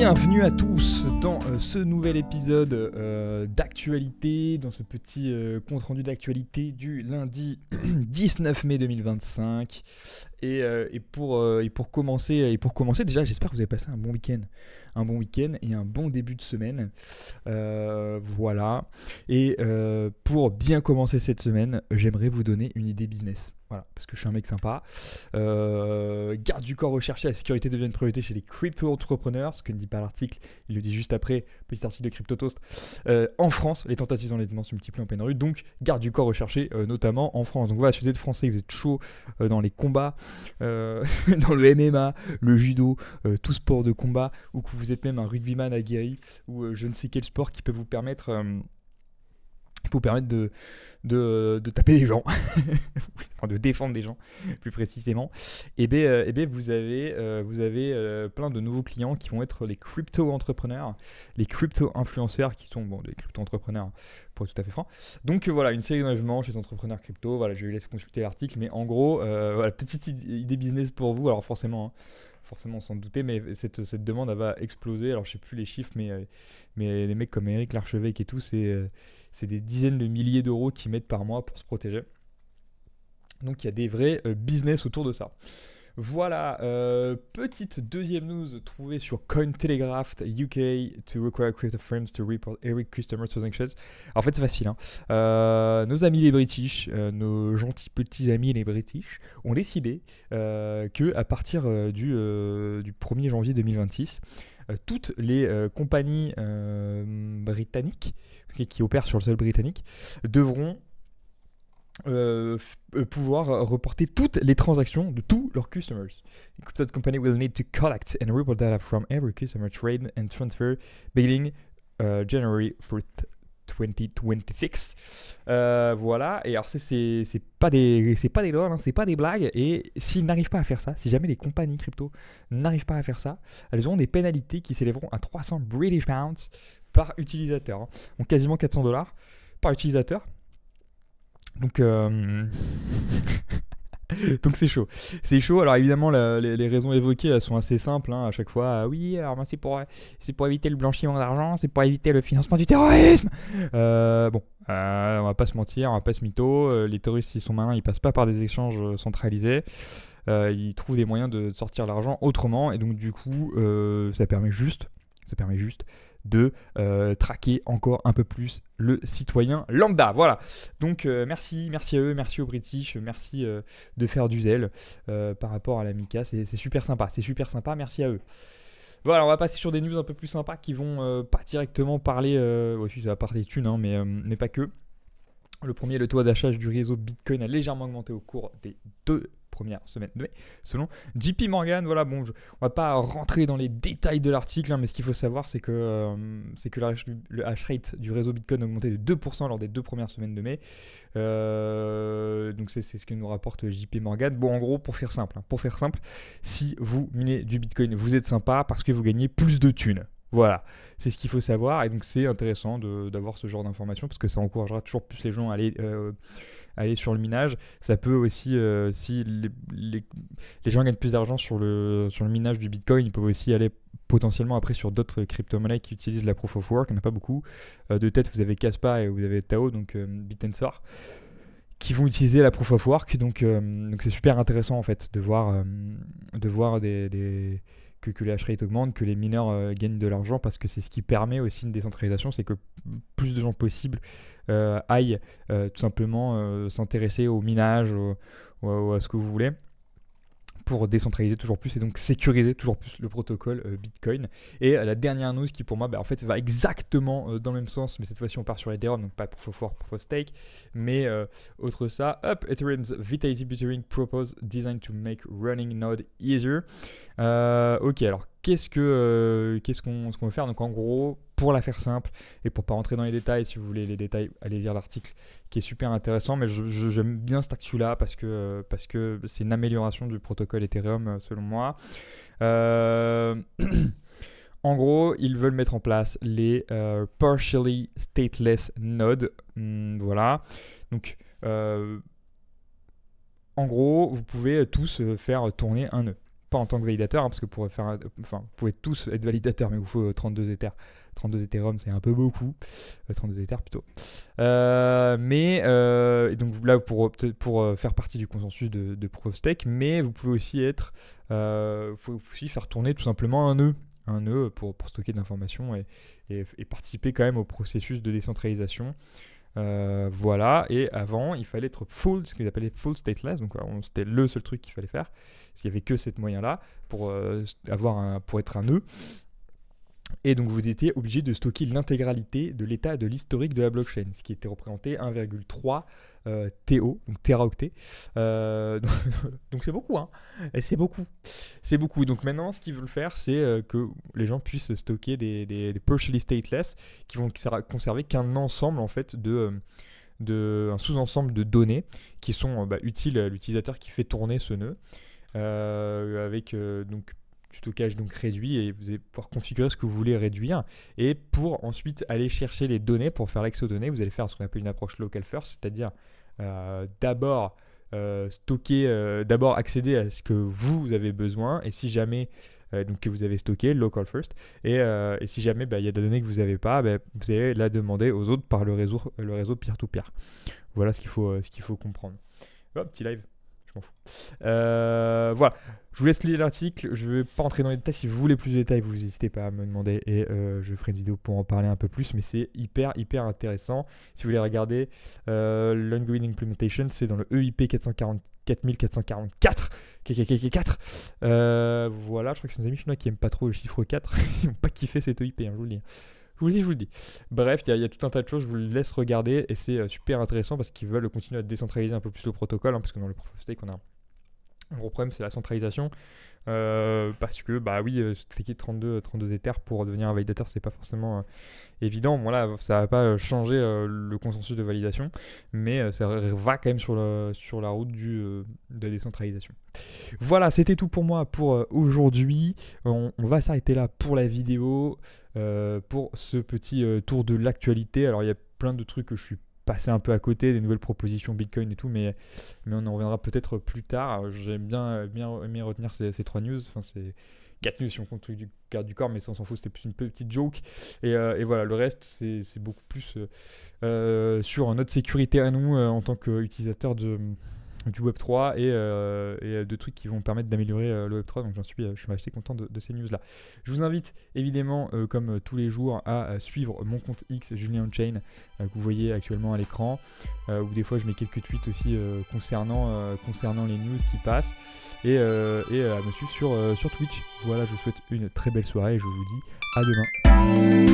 Bienvenue à tous dans ce nouvel épisode d'actualité, dans ce petit compte-rendu d'actualité du lundi 19 mai 2025. Et pour commencer, déjà j'espère que vous avez passé un bon week-end. Un bon week-end et un bon début de semaine. Voilà. Et pour bien commencer cette semaine, j'aimerais vous donner une idée business. Voilà, parce que je suis un mec sympa. Garde du corps recherché, la sécurité devient une priorité chez les crypto-entrepreneurs. Ce que ne dit pas l'article, il le dit juste après. Petit article de CryptoToast. En France, les tentatives d'enlèvement se multiplient en pleine rue. Donc, garde du corps recherché, notamment en France. Donc voilà, si vous êtes français, vous êtes chaud dans les combats, dans le MMA, le judo, tout sport de combat, ou que vous êtes même un rugbyman aguerri, ou je ne sais quel sport qui peut vous permettre... de taper des gens, enfin, de défendre des gens plus précisément, et bien vous avez plein de nouveaux clients qui vont être les crypto-entrepreneurs, les crypto-influenceurs qui sont des crypto-entrepreneurs pour être tout à fait franc. Donc voilà, une série d'engagements chez les entrepreneurs crypto, voilà, je vous laisse consulter l'article, mais en gros, voilà, petite idée business pour vous, alors forcément on s'en doutait, mais cette demande elle va exploser. Alors je sais plus les chiffres, mais les mecs comme Eric Larchevêque et tout, c'est des dizaines de milliers d'euros qu'ils mettent par mois pour se protéger. Donc il y a des vrais business autour de ça. Voilà, petite deuxième news trouvée sur Cointelegraph UK to require crypto firms to report every customer transactions. En fait, c'est facile. Nos amis les British, nos gentils petits amis les British, ont décidé que à partir du 1er janvier 2026, toutes les compagnies britanniques qui opèrent sur le sol britannique devront pouvoir reporter toutes les transactions de tous leurs customers. The crypto company will need to collect and report data from every customer trade and transfer beginning January 4th 2026. Voilà, et alors c'est pas des lol, c'est pas des blagues, et s'ils n'arrivent pas à faire ça, si jamais les compagnies crypto n'arrivent pas à faire ça, elles auront des pénalités qui s'élèveront à 300 British pounds par utilisateur, donc quasiment 400 $ par utilisateur. Donc donc c'est chaud. C'est chaud. Alors évidemment, les raisons évoquées elles sont assez simples. À chaque fois, oui, alors c'est pour éviter le blanchiment d'argent, c'est pour éviter le financement du terrorisme. On va pas se mentir, on va pas se mytho. Les terroristes, s'ils sont malins, ils passent pas par des échanges centralisés. Ils trouvent des moyens de sortir l'argent autrement. Et donc du coup, ça permet juste de traquer encore un peu plus le citoyen lambda. Voilà. Donc merci à eux, merci aux British, merci de faire du zèle par rapport à la Mika. C'est super sympa, merci à eux. Voilà, on va passer sur des news un peu plus sympas qui vont pas directement parler, aussi ça va parler des thunes, mais pas que. Le premier, le taux d'achat du réseau Bitcoin a légèrement augmenté au cours des 2 premières semaines de mai, selon JP Morgan. Voilà, bon, on va pas rentrer dans les détails de l'article, mais ce qu'il faut savoir, c'est que le hash rate du réseau Bitcoin a augmenté de 2% lors des 2 premières semaines de mai. Donc c'est ce que nous rapporte JP Morgan. Bon, en gros, pour faire simple, si vous minez du Bitcoin, vous êtes sympa parce que vous gagnez plus de thunes. Voilà, c'est ce qu'il faut savoir, et donc c'est intéressant d'avoir ce genre d'informations parce que ça encouragera toujours plus les gens à aller sur le minage. Ça peut aussi, si les gens gagnent plus d'argent sur le minage du Bitcoin, ils peuvent aussi aller potentiellement après sur d'autres crypto-monnaies qui utilisent la Proof of Work. Il n'y en a pas beaucoup. De tête, vous avez Kaspa et vous avez Tao, donc Bitensor, qui vont utiliser la Proof of Work. Donc c'est super intéressant en fait de voir que les hash rates augmentent, que les mineurs gagnent de l'argent, parce que c'est ce qui permet aussi une décentralisation, c'est que plus de gens possible aillent tout simplement s'intéresser au minage, ou à ce que vous voulez, pour décentraliser toujours plus et donc sécuriser toujours plus le protocole Bitcoin. Et la dernière news qui pour moi en fait va exactement dans le même sens, mais cette fois-ci on part sur Ethereum, donc pas Proof of Work, Proof of Stake, mais autre ça. Ethereum's Vita-Easy Buttering Propose designed to make running node easier. Ok, alors qu'est-ce qu'on veut faire? Donc en gros, pour la faire simple et pour pas rentrer dans les détails, si vous voulez les détails, allez lire l'article qui est super intéressant, mais j'aime bien cet actu-là parce que c'est une amélioration du protocole Ethereum selon moi. En gros, ils veulent mettre en place les partially stateless nodes. Voilà. Donc, en gros, vous pouvez tous faire tourner un nœud. pas en tant que validateur, hein, parce que pour faire enfin, vous pouvez tous être validateurs, mais il vous faut 32 Ethers. 32 Ethereum, c'est un peu beaucoup. 32 Ethers plutôt. Et donc là, pour faire partie du consensus de Proof of Stake, mais vous pouvez aussi faut aussi faire tourner tout simplement un nœud pour stocker de l'information et participer quand même au processus de décentralisation. Voilà, et avant il fallait être full, ce qu'ils appelaient full stateless, donc c'était le seul truc qu'il fallait faire, parce qu'il n'y avait que cette moyen là pour être un nœud. Et donc vous étiez obligé de stocker l'intégralité de l'état de l'historique de la blockchain, ce qui était représenté 1,3 TO, donc teraoctets. Donc c'est beaucoup, hein. Et c'est beaucoup. C'est beaucoup. Donc maintenant, ce qu'ils veulent faire, c'est que les gens puissent stocker des partially stateless qui vont conserver qu'un ensemble en fait un sous-ensemble de données qui sont utiles à l'utilisateur qui fait tourner ce nœud avec donc du stockage donc réduit, et vous allez pouvoir configurer ce que vous voulez réduire, et pour ensuite aller chercher les données pour faire l'accès aux données, vous allez faire ce qu'on appelle une approche local first, c'est-à-dire d'abord accéder à ce que vous avez besoin, et si jamais donc que vous avez stocké local first, et si jamais il y a des données que vous n'avez pas, vous allez la demander aux autres par le réseau peer-to-peer. Voilà ce qu'il faut comprendre. Oh, petit live. Je m'en fous. Voilà, je vous laisse lire l'article, je ne vais pas rentrer dans les détails. Si vous voulez plus de détails, vous n'hésitez pas à me demander, et je ferai une vidéo pour en parler un peu plus, mais c'est hyper intéressant. Si vous voulez regarder l'ongoing implementation, c'est dans le EIP 4444 voilà, je crois que c'est mes amis chinois qui n'aiment pas trop le chiffre 4, ils n'ont pas kiffé cet EIP, hein, je vous le dis. Je vous le dis. Bref, il y a tout un tas de choses, je vous laisse regarder, et c'est super intéressant parce qu'ils veulent continuer à décentraliser un peu plus le protocole, hein, parce que dans le Proof of Stake, on a un gros problème, c'est la centralisation. Parce que, staker 32 Ethers pour devenir un validateur, c'est pas forcément évident. Bon, là, ça va pas changer le consensus de validation, mais ça va quand même sur la route de la décentralisation. Voilà, c'était tout pour moi pour aujourd'hui. On va s'arrêter là pour la vidéo, pour ce petit tour de l'actualité. Alors, il y a plein de trucs que je suis passé un peu à côté, des nouvelles propositions Bitcoin et tout, mais on en reviendra peut-être plus tard. J'aime bien aimé retenir ces 3 news, enfin c'est 4 news si on compte du garde du corps, mais ça on s'en fout, c'était plus une petite joke, et voilà, le reste c'est beaucoup plus sur notre sécurité à nous en tant qu'utilisateur du Web3 et de trucs qui vont permettre d'améliorer le Web3, donc je suis assez content de ces news là. Je vous invite évidemment comme tous les jours à suivre mon compte X Julien Unchained que vous voyez actuellement à l'écran, où des fois je mets quelques tweets aussi concernant les news qui passent, et à me suivre sur Twitch. Voilà, je vous souhaite une très belle soirée et je vous dis à demain.